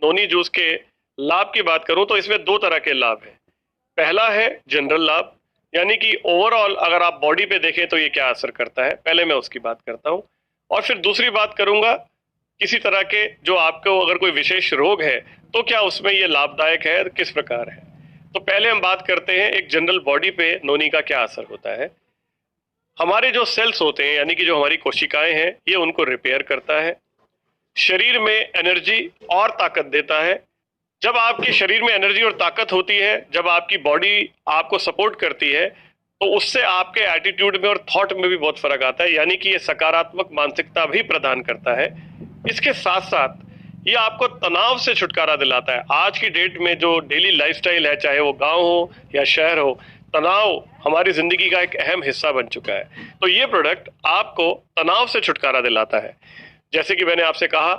Noni juice के लाभ की बात करूं तो इसमें दो तरह के लाभ हैं। पहला है जनरल लाभ, यानी कि ओवरऑल अगर आप बॉडी पे देखें तो ये क्या असर करता है, पहले मैं उसकी बात करता हूं। और फिर दूसरी बात करूंगा किसी तरह के जो आपको अगर कोई विशेष रोग है तो क्या उसमें ये लाभदायक है, किस प्रकार है। तो पहले हम बात करते हैं एक जनरल बॉडी पे नोनी का क्या असर होता है। हमारे जो सेल्स होते हैं यानी कि जो हमारी कोशिकाएं हैं ये उनको रिपेयर करता है, शरीर में एनर्जी और ताकत देता है। जब आपके शरीर में एनर्जी और ताकत होती है, जब आपकी बॉडी आपको सपोर्ट करती है, तो उससे आपके एटीट्यूड में और थॉट में भी बहुत फर्क आता है, यानी कि ये सकारात्मक मानसिकता भी प्रदान करता है। इसके साथ साथ ये आपको तनाव से छुटकारा दिलाता है। आज की डेट में जो डेली लाइफस्टाइल है, चाहे वो गांव हो या शहर हो, तनाव हमारी जिंदगी का एक अहम हिस्सा बन चुका है। तो ये प्रोडक्ट आपको तनाव से छुटकारा दिलाता है। जैसे कि मैंने आपसे कहा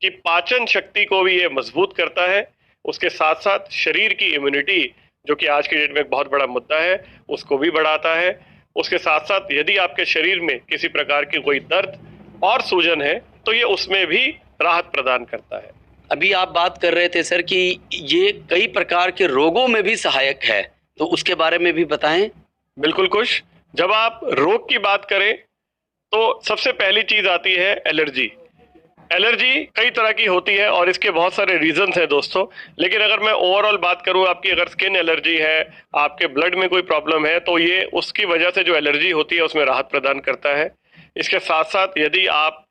कि पाचन शक्ति को भी ये मजबूत करता है, उसके साथ साथ शरीर की इम्यूनिटी जो कि आज की डेट में एक बहुत बड़ा मुद्दा है उसको भी बढ़ाता है। उसके साथ साथ यदि आपके शरीर में किसी प्रकार की कोई दर्द और सूजन है तो ये उसमें भी राहत प्रदान करता है। अभी आप बात कर रहे थे सर कि ये कई प्रकार के रोगों में भी सहायक है, तो उसके बारे में भी बताएं। बिल्कुल कुछ, जब आप रोग की बात करें तो सबसे पहली चीज आती है एलर्जी। एलर्जी कई तरह की होती है और इसके बहुत सारे रीजंस हैं दोस्तों, लेकिन अगर मैं ओवरऑल बात करूं, आपकी अगर स्किन एलर्जी है, आपके ब्लड में कोई प्रॉब्लम है, तो ये उसकी वजह से जो एलर्जी होती है उसमें राहत प्रदान करता है। इसके साथ साथ यदि आप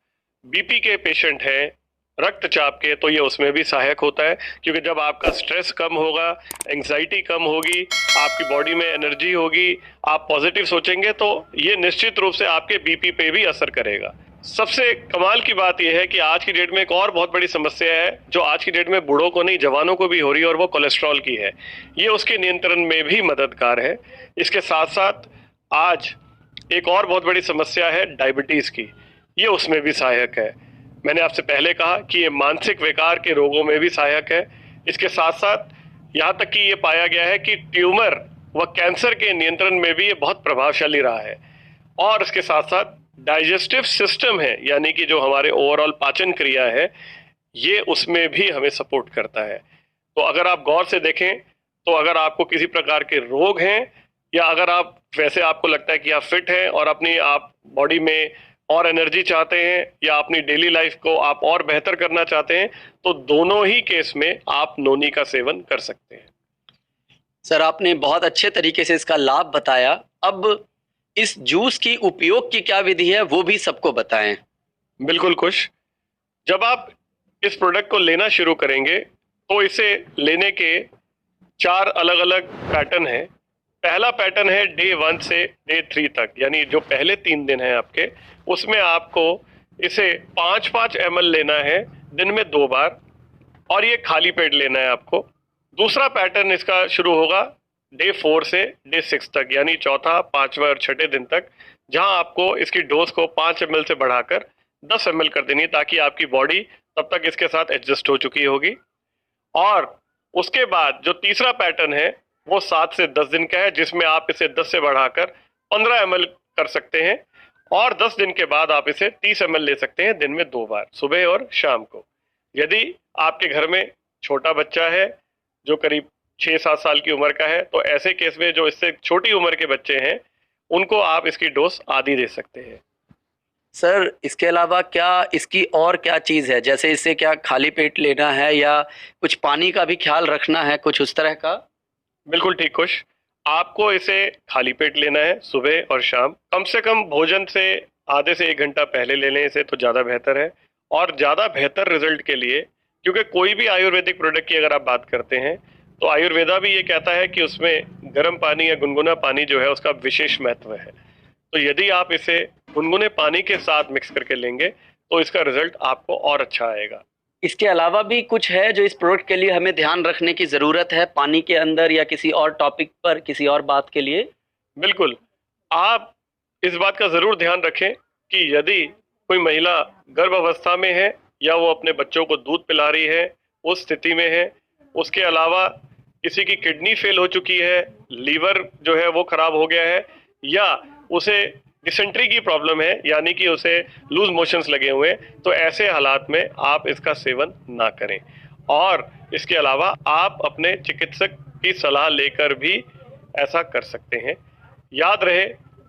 बीपी के पेशेंट हैं, रक्तचाप के, तो ये उसमें भी सहायक होता है, क्योंकि जब आपका स्ट्रेस कम होगा, एंग्जाइटी कम होगी, आपकी बॉडी में एनर्जी होगी, आप पॉजिटिव सोचेंगे, तो ये निश्चित रूप से आपके बीपी पे भी असर करेगा। सबसे कमाल की बात यह है कि आज की डेट में एक और बहुत बड़ी समस्या है जो आज की डेट में बूढ़ों को नहीं जवानों को भी हो रही है, और वो कोलेस्ट्रॉल की है। ये उसके नियंत्रण में भी मददगार है। इसके साथ साथ आज एक और बहुत बड़ी समस्या है डायबिटीज की, ये उसमें भी सहायक है। मैंने आपसे पहले कहा कि ये मानसिक विकार के रोगों में भी सहायक है। इसके साथ साथ यहाँ तक कि ये पाया गया है कि ट्यूमर व कैंसर के नियंत्रण में भी ये बहुत प्रभावशाली रहा है। और इसके साथ साथ डाइजेस्टिव सिस्टम है, यानी कि जो हमारे ओवरऑल पाचन क्रिया है, ये उसमें भी हमें सपोर्ट करता है। तो अगर आप गौर से देखें तो अगर आपको किसी प्रकार के रोग हैं, या अगर आप वैसे आपको लगता है कि आप फिट हैं और अपनी आप बॉडी में और एनर्जी चाहते हैं, या अपनी डेली लाइफ को आप और बेहतर करना चाहते हैं, तो दोनों ही केस में आप नोनी का सेवन कर सकते हैं। सर आपने बहुत अच्छे तरीके से इसका लाभ बताया। अब इस जूस की उपयोग की क्या विधि है वो भी सबको बताएं। बिल्कुल खुश। जब आप इस प्रोडक्ट को लेना शुरू करेंगे तो इसे लेने के 4 अलग अलग पैटर्न हैं। पहला पैटर्न है डे 1 से डे 3 तक, यानी जो पहले 3 दिन हैं आपके, उसमें आपको इसे 5-5 ml लेना है दिन में 2 बार, और ये खाली पेट लेना है आपको। दूसरा पैटर्न इसका शुरू होगा डे 4 से डे 6 तक, यानी चौथा, 5वां और 6ठे दिन तक, जहां आपको इसकी डोज को 5 ml से बढ़ाकर 10 ml कर देनी है, ताकि आपकी बॉडी तब तक इसके साथ एडजस्ट हो चुकी होगी। और उसके बाद जो तीसरा पैटर्न है वो 7 से 10 दिन का है, जिसमें आप इसे 10 से बढ़ाकर 15 ml कर सकते हैं, और 10 दिन के बाद आप इसे 30 ml ले सकते हैं दिन में 2 बार, सुबह और शाम को। यदि आपके घर में छोटा बच्चा है जो करीब 6-7 साल की उम्र का है, तो ऐसे केस में जो इससे छोटी उम्र के बच्चे हैं उनको आप इसकी डोज आधी दे सकते हैं। सर इसके अलावा क्या इसकी और क्या चीज़ है, जैसे इसे क्या खाली पेट लेना है या कुछ पानी का भी ख्याल रखना है, कुछ उस तरह का? बिल्कुल ठीक खुश, आपको इसे खाली पेट लेना है सुबह और शाम। कम से कम भोजन से आधे से 1 घंटा पहले ले लें इसे, तो ज़्यादा बेहतर है। और ज़्यादा बेहतर रिजल्ट के लिए, क्योंकि कोई भी आयुर्वेदिक प्रोडक्ट की अगर आप बात करते हैं तो आयुर्वेदा भी ये कहता है कि उसमें गर्म पानी या गुनगुना पानी जो है उसका विशेष महत्व है। तो यदि आप इसे गुनगुने पानी के साथ मिक्स करके लेंगे तो इसका रिजल्ट आपको और अच्छा आएगा। इसके अलावा भी कुछ है जो इस प्रोडक्ट के लिए हमें ध्यान रखने की ज़रूरत है, पानी के अंदर या किसी और टॉपिक पर, किसी और बात के लिए? बिल्कुल, आप इस बात का ज़रूर ध्यान रखें कि यदि कोई महिला गर्भ अवस्था में है या वो अपने बच्चों को दूध पिला रही है, उस स्थिति में है, उसके अलावा किसी की किडनी फेल हो चुकी है, लीवर जो है वो खराब हो गया है, या उसे डिसेंट्री की प्रॉब्लम है, यानी कि उसे लूज मोशंस लगे हुए हैं, तो ऐसे हालात में आप इसका सेवन ना करें। और इसके अलावा आप अपने चिकित्सक की सलाह लेकर भी ऐसा कर सकते हैं। याद रहे,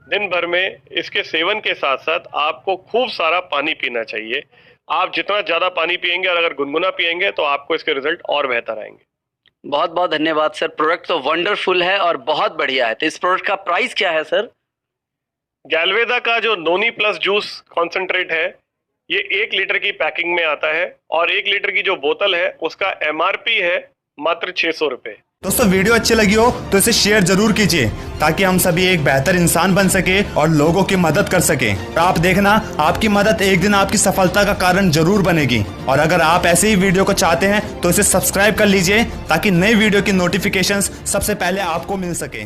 दिन भर में इसके सेवन के साथ साथ आपको खूब सारा पानी पीना चाहिए। आप जितना ज़्यादा पानी पिएंगे और अगर गुनगुना पिएंगे तो आपको इसके रिजल्ट और बेहतर आएंगे। बहुत बहुत धन्यवाद सर। प्रोडक्ट तो वंडरफुल है और बहुत बढ़िया है। तो इस प्रोडक्ट का प्राइस क्या है सर? गैलवेदा का जो नोनी प्लस जूस कॉन्सेंट्रेट है, ये 1 लीटर की पैकिंग में आता है और 1 लीटर की जो बोतल है उसका MRP है मात्र 600 रुपये। दोस्तों वीडियो अच्छी लगी हो तो इसे शेयर जरूर कीजिए ताकि हम सभी एक बेहतर इंसान बन सके और लोगों की मदद कर सके। और आप देखना, आपकी मदद एक दिन आपकी सफलता का कारण जरूर बनेगी। और अगर आप ऐसे ही वीडियो को चाहते हैं तो इसे सब्सक्राइब कर लीजिए ताकि नई वीडियो की नोटिफिकेशंस सबसे पहले आपको मिल सके।